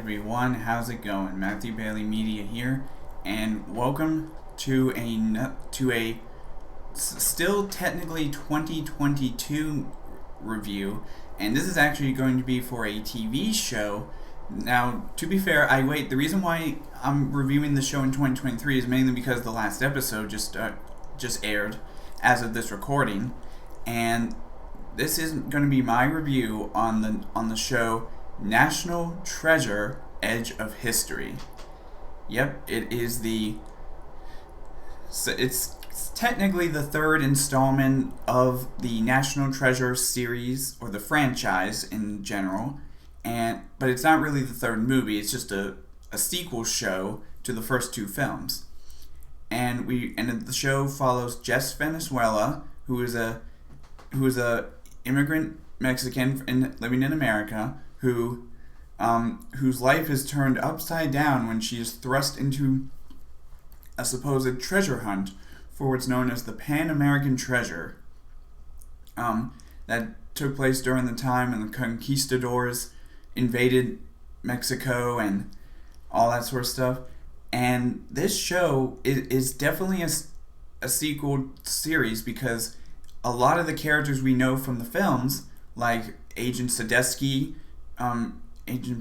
everyone, how's it going? Matthew Bailey Media here, and welcome to a still technically 2022 review, and this is actually going to be for a TV show. Now, to be fair, the reason why I'm reviewing the show in 2023 is mainly because the last episode just aired as of this recording, and this is going to be my review on the show National Treasure: Edge of History. Yep, it's technically the third installment of the National Treasure series, or the franchise in general, but it's not really the third movie. It's just a sequel show to the first two films. And the show follows Jess Venezuela, who is a immigrant Mexican living in America, whose life is turned upside down when she is thrust into a supposed treasure hunt for what's known as the Pan American Treasure. That took place during the time when the conquistadors invaded Mexico and all that sort of stuff. And this show is definitely a sequel series, because a lot of the characters we know from the films, like Agent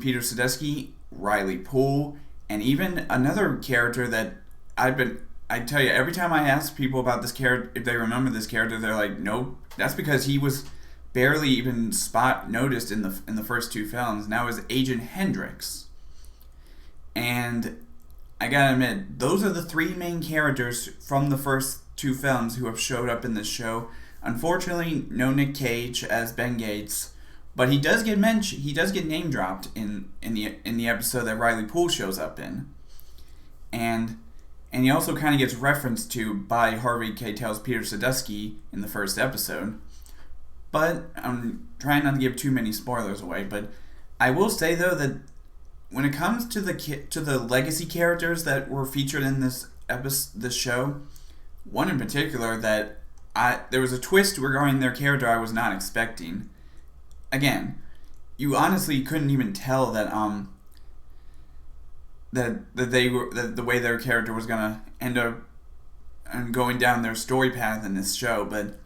Peter Sadesky, Riley Poole, and even another character that I tell you, every time I ask people about this character, if they remember this character, they're like, nope. That's because he was barely even noticed in the first two films. Now is Agent Hendricks. And I gotta admit, those are the three main characters from the first two films who have showed up in this show. Unfortunately, no Nick Cage as Ben Gates, but he does get mentioned. He does get name dropped in the episode that Riley Poole shows up in, and he also kind of gets referenced to by Harvey Keitel's Peter Sadusky in the first episode. But I'm trying not to give too many spoilers away. But I will say though that when it comes to the legacy characters that were featured in this show, one in particular that there was a twist regarding their character I was not expecting. Again, you honestly couldn't even tell that the way their character was gonna end up and going down their story path in this show, but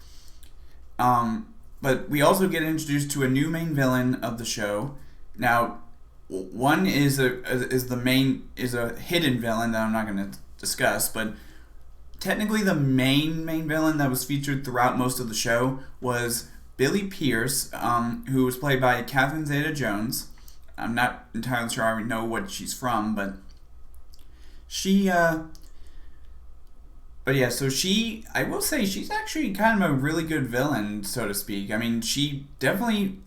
we also get introduced to a new main villain of the show. Now, one is a hidden villain that I'm not going to discuss, but technically the main villain that was featured throughout most of the show was Billy Pierce, who was played by Catherine Zeta-Jones. I'm not entirely sure I know what she's from, but I will say she's actually kind of a really good villain, so to speak. I mean, she definitely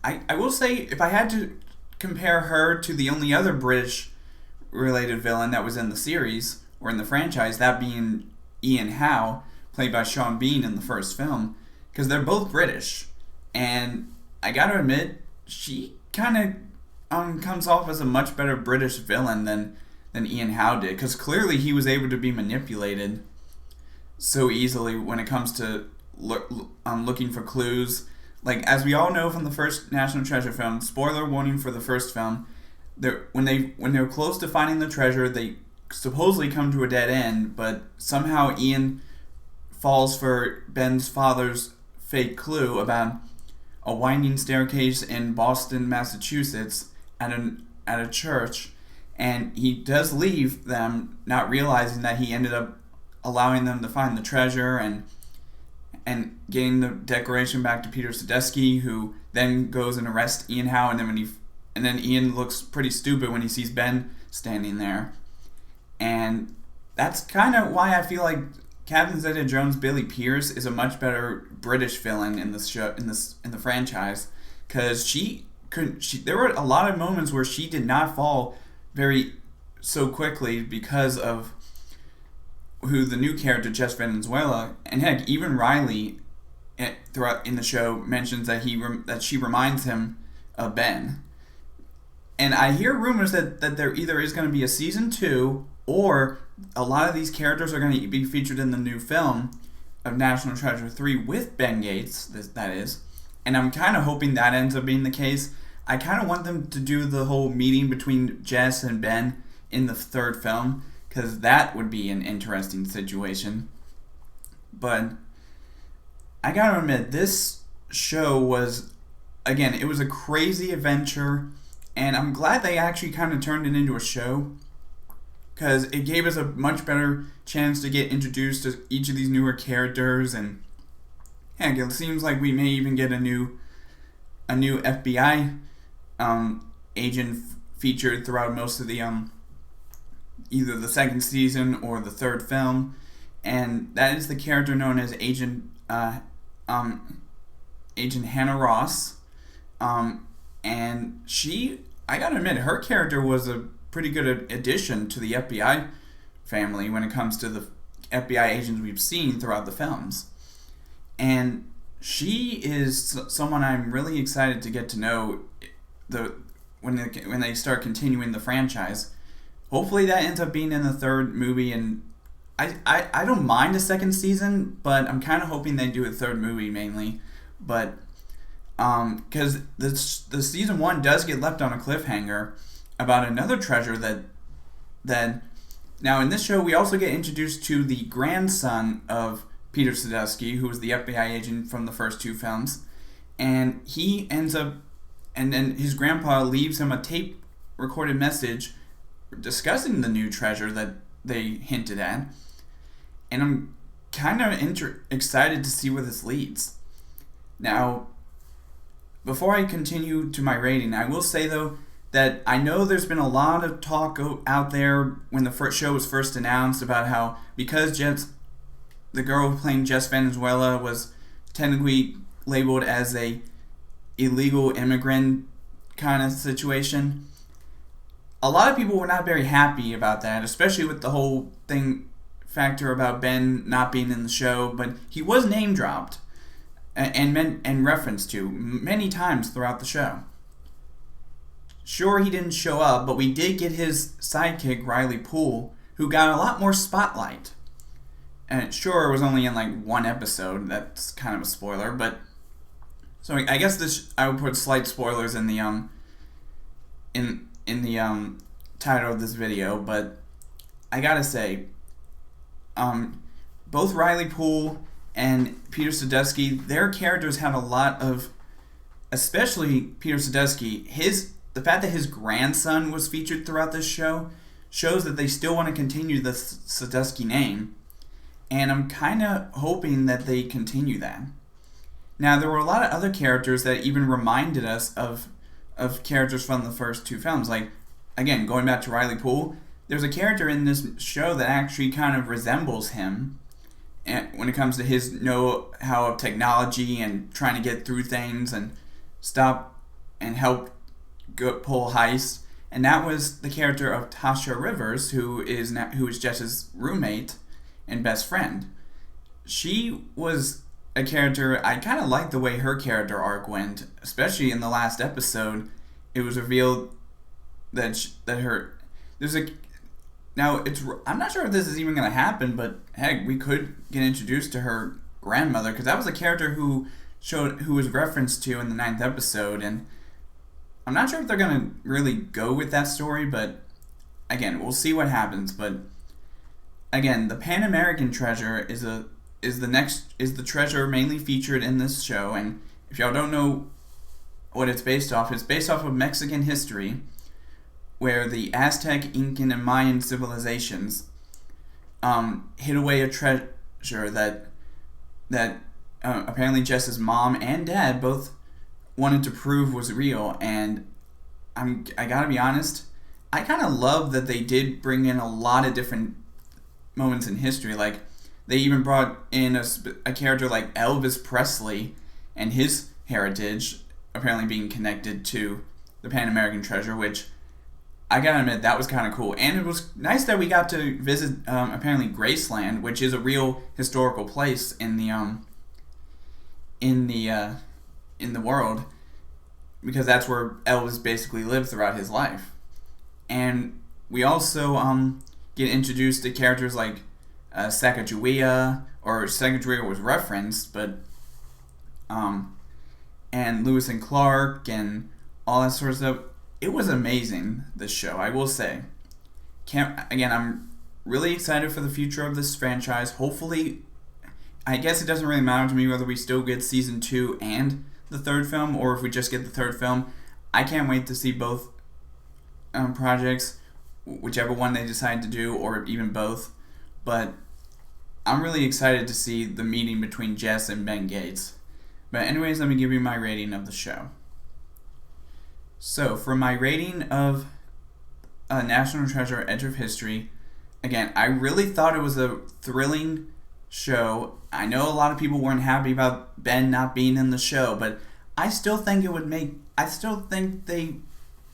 I will say, if I had to compare her to the only other British-related villain that was in the series, or in the franchise, that being Ian Howe, played by Sean Bean in the first film, because they're both British. And I gotta admit, she kind of comes off as a much better British villain than Ian Howe did, because clearly he was able to be manipulated so easily when it comes to looking for clues. Like, as we all know from the first National Treasure film, spoiler warning for the first film, when they're close to finding the treasure, they supposedly come to a dead end, but somehow Ian falls for Ben's father's fake clue about a winding staircase in Boston, Massachusetts, at a church, and he does leave them, not realizing that he ended up allowing them to find the treasure and getting the decoration back to Peter Sadesky, who then goes and arrests Ian Howe, and then Ian looks pretty stupid when he sees Ben standing there. And that's kind of why I feel like Catherine Zeta-Jones' Billy Pierce is a much better British villain in this show, in the franchise, because there were a lot of moments where she did not fall so quickly because of who the new character, Jess Venezuela, and heck, even Riley throughout in the show mentions that she reminds him of Ben. And I hear rumors that there either is going to be a season 2, or a lot of these characters are going to be featured in the new film of National Treasure 3 with Ben Gates, that is. And I'm kind of hoping that ends up being the case. I kind of want them to do the whole meeting between Jess and Ben in the third film, because that would be an interesting situation. But I gotta admit, this show was, again, it was a crazy adventure, and I'm glad they actually kind of turned it into a show, because it gave us a much better chance to get introduced to each of these newer characters, and heck, it seems like we may even get a new FBI agent featured throughout most of the either the second season or the third film, and that is the character known as Agent Hannah Ross, and I gotta admit, her character was a pretty good addition to the FBI family when it comes to the FBI agents we've seen throughout the films. And she is someone I'm really excited to get to know when they start continuing the franchise. Hopefully that ends up being in the third movie, and I don't mind a second season, but I'm kind of hoping they do a third movie mainly. But because the season 1 does get left on a cliffhanger about another treasure that now in this show we also get introduced to the grandson of Peter Sadusky, who was the FBI agent from the first 2 films, and he ends up, and then his grandpa leaves him a tape recorded message discussing the new treasure that they hinted at, and I'm kind of excited to see where this leads. Now, before I continue to my rating, I will say though that I know there's been a lot of talk out there when the first show was first announced about how, because the girl playing Jess Valenzuela was technically labeled as a illegal immigrant kind of situation, a lot of people were not very happy about that, especially with the whole factor about Ben not being in the show, but he was name dropped and referenced to many times throughout the show. Sure, he didn't show up, but we did get his sidekick, Riley Poole, who got a lot more spotlight. And sure, it was only in like 1 episode. That's kind of a spoiler, but so I guess I would put slight spoilers in the title of this video. But I gotta say, both Riley Poole and Peter Sadusky, their characters had a lot of, especially Peter Sadusky, the fact that his grandson was featured throughout this show shows that they still want to continue the Sadusky name, and I'm kind of hoping that they continue that. Now, there were a lot of other characters that even reminded us of characters from the first 2 films. Like, again, going back to Riley Poole, there's a character in this show that actually kind of resembles him when it comes to his know-how of technology and trying to get through things and stop and help pull heists, and that was the character of Tasha Rivers, who is Jess's roommate and best friend. She was a character, I kind of liked the way her character arc went, especially in the last episode. It was revealed that I'm not sure if this is even going to happen, but heck, we could get introduced to her grandmother, because that was a character who was referenced to in the 9th episode, and I'm not sure if they're going to really go with that story, but again, we'll see what happens. But again, the Pan American treasure is the treasure mainly featured in this show, and if y'all don't know what it's based off of Mexican history, where the Aztec, Incan, and Mayan civilizations hid away a treasure that apparently Jess's mom and dad both wanted to prove was real. And I gotta be honest, I kind of love that they did bring in a lot of different moments in history. Like, they even brought in a character like Elvis Presley and his heritage apparently being connected to the Pan American treasure, which I gotta admit, that was kind of cool. And it was nice that we got to visit apparently Graceland, which is a real historical place in the world, because that's where Elvis basically lived throughout his life. And we also get introduced to characters like Sacagawea was referenced, but and Lewis and Clark and all that sort of stuff. It was amazing, this show, I will say. Again, I'm really excited for the future of this franchise. Hopefully, I guess it doesn't really matter to me whether we still get season 2 and the third film, or if we just get the third film. I can't wait to see both projects, whichever one they decide to do, or even both. But I'm really excited to see the meeting between Jess and Ben Gates. But anyways, let me give you my rating of the show. So, for my rating of National Treasure: Edge of History, again, I really thought it was a thrilling show. I know a lot of people weren't happy about Ben not being in the show, but I still think they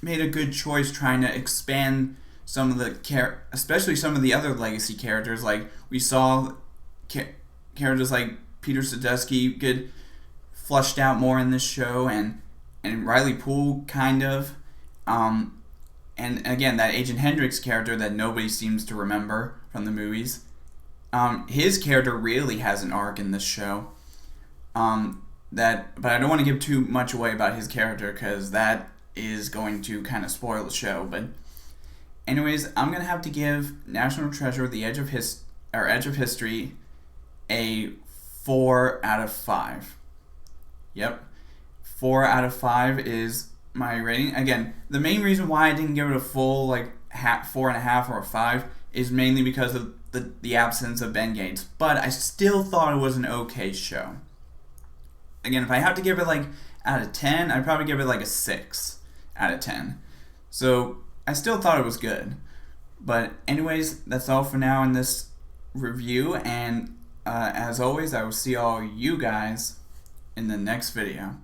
made a good choice trying to expand some of the especially some of the other legacy characters. Like, we saw characters like Peter Sadusky get flushed out more in this show, and Riley Poole, kind of. And again, that Agent Hendricks character that nobody seems to remember from the movies. His character really has an arc in this show. But I don't want to give too much away about his character, because that is going to kind of spoil the show. But anyways, I'm gonna have to give National Treasure: The Edge of History a 4 out of 5. Yep, 4 out of 5 is my rating. Again, the main reason why I didn't give it a full 4.5 or a 5 is mainly because of the absence of Ben Gates. But I still thought it was an okay show. Again, if I have to give it out of 10, I'd probably give it a 6 out of 10. So I still thought it was good. But anyways, that's all for now in this review, and as always, I will see all you guys in the next video.